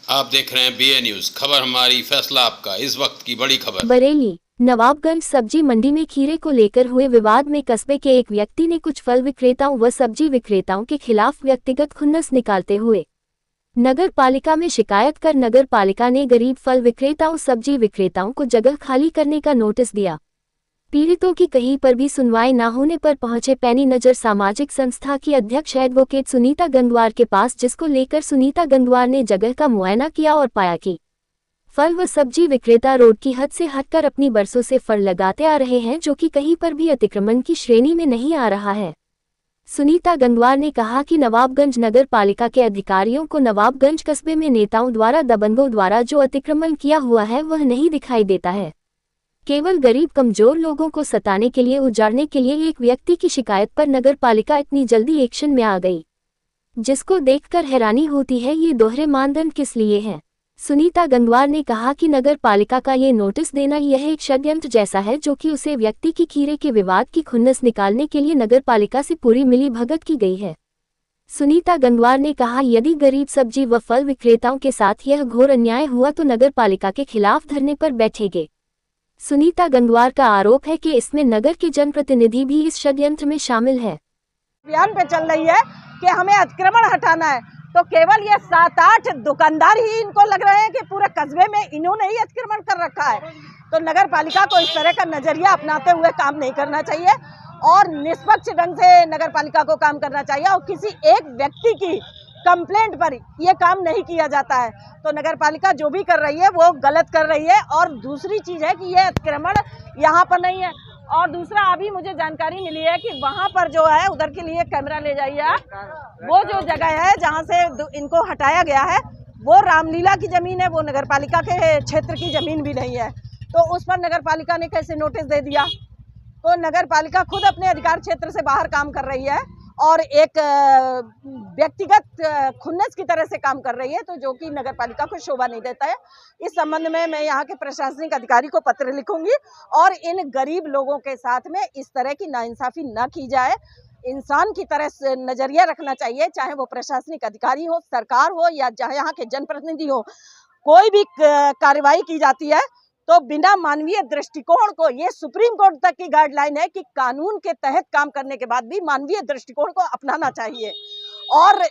आप देख रहे हैं BA न्यूज। खबर हमारी, फैसला आपका। इस वक्त की बड़ी खबर। बरेली नवाबगंज सब्जी मंडी में खीरे को लेकर हुए विवाद में कस्बे के एक व्यक्ति ने कुछ फल विक्रेताओं व सब्जी विक्रेताओं के खिलाफ व्यक्तिगत खुन्नस निकालते हुए नगर पालिका में शिकायत कर नगर पालिका ने गरीब फल विक्रेताओं सब्जी विक्रेताओं को जगह खाली करने का नोटिस दिया। पीड़ितों की कहीं पर भी सुनवाई न होने पर पहुंचे पैनी नजर सामाजिक संस्था की अध्यक्ष एडवोकेट सुनीता गंगवार के पास, जिसको लेकर सुनीता गंगवार ने जगह का मुआयना किया और पाया कि फल व सब्जी विक्रेता रोड की हद से हटकर अपनी बरसों से फल लगाते आ रहे हैं, जो कि कहीं पर भी अतिक्रमण की श्रेणी में नहीं आ रहा है। सुनीता गंगवार ने कहा कि नवाबगंज नगर पालिका के अधिकारियों को नवाबगंज कस्बे में नेताओं द्वारा दबंगों द्वारा जो अतिक्रमण किया हुआ है वह नहीं दिखाई देता है। केवल गरीब कमजोर लोगों को सताने के लिए, उजाड़ने के लिए एक व्यक्ति की शिकायत पर नगर पालिका इतनी जल्दी एक्शन में आ गई, जिसको देखकर हैरानी होती है। ये दोहरे मानदंड किस लिए हैं? सुनीता गंगवार ने कहा कि नगर पालिका का ये नोटिस देना यह एक षड्यंत्र जैसा है, जो कि उसे व्यक्ति की खीरे के विवाद की खुन्नस निकालने के लिए नगर पालिका से पूरी मिली भगत की गई है। सुनीता गंगवार ने कहा, यदि गरीब सब्जी व फल विक्रेताओं के साथ यह घोर अन्याय हुआ तो नगर पालिका के खिलाफ धरने पर बैठेंगे। सुनीता गंगवार का आरोप है कि इसमें नगर के जनप्रतिनिधि भी इस षड्यंत्र में शामिल है। अभियान पे चल रही है कि हमें अतिक्रमण हटाना है, तो केवल ये 7-8 दुकानदार ही इनको लग रहे हैं कि पूरे कस्बे में इन्होंने ही अतिक्रमण कर रखा है। तो नगर पालिका को इस तरह का नजरिया अपनाते हुए काम नहीं करना चाहिए और निष्पक्ष ढंग से नगर पालिका को काम करना चाहिए और किसी एक व्यक्ति की कंप्लेंट पर ये काम नहीं किया जाता है। तो नगर पालिका जो भी कर रही है वो गलत कर रही है। और दूसरी चीज है कि ये अतिक्रमण यहाँ पर नहीं है। और दूसरा, अभी मुझे जानकारी मिली है कि वहाँ पर जो है, उधर के लिए कैमरा ले जाइए आप, वो जो जगह है जहाँ से इनको हटाया गया है वो रामलीला की जमीन है, वो नगर पालिका के क्षेत्र की जमीन भी नहीं है। तो उस पर नगर पालिका ने कैसे नोटिस दे दिया? तो नगर पालिका खुद अपने अधिकार क्षेत्र से बाहर काम कर रही है और एक व्यक्तिगत खुन्नस की तरह से काम कर रही है, तो जो कि नगर पालिका को शोभा नहीं देता है। इस संबंध में मैं यहाँ के प्रशासनिक अधिकारी को पत्र लिखूंगी और इन गरीब लोगों के साथ में इस तरह की नाइंसाफी न की जाए। इंसान की तरह से नजरिया रखना चाहिए, चाहे वो प्रशासनिक अधिकारी हो, सरकार हो या चाहे यहाँ के जनप्रतिनिधि हो। कोई भी कार्रवाई की जाती है तो बिना मानवीय दृष्टिकोण को, ये सुप्रीम कोर्ट तक की गाइडलाइन है कि कानून के तहत काम करने के बाद भी मानवीय दृष्टिकोण को अपनाना चाहिए। और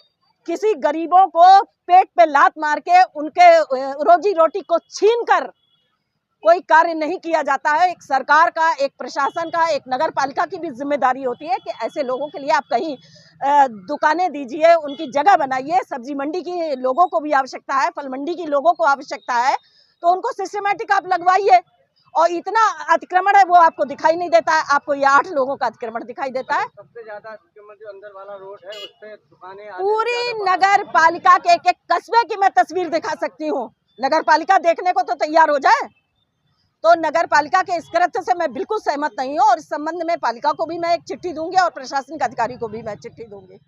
किसी गरीबों को पेट पे लात मार के उनके रोजी रोटी को छीनकर कोई कार्य नहीं किया जाता है। एक सरकार का, एक प्रशासन का, एक नगर पालिका की भी जिम्मेदारी होती है कि ऐसे लोगों के लिए आप कहीं दुकानें दीजिए, उनकी जगह बनाइए। सब्जी मंडी की लोगों को भी आवश्यकता है, फल मंडी की लोगों को आवश्यकता है, तो उनको सिस्टमैटिक आप लगवाइए। और इतना अतिक्रमण है वो आपको दिखाई नहीं देता है, आपको ये 8 लोगों का अतिक्रमण दिखाई देता है। सबसे ज्यादा अतिक्रमण जो अंदर वाला रोड है उस पे दुकानें, पूरी नगर पालिका के एक कस्बे की मैं तस्वीर दिखा सकती हूँ। नगर पालिका देखने को तो तैयार हो जाए। तो नगर पालिका के इस कृत्य से मैं बिल्कुल सहमत नहीं हूँ और इस संबंध में पालिका को भी मैं एक चिट्ठी दूंगी और प्रशासनिक अधिकारी को भी मैं चिट्ठी दूंगी।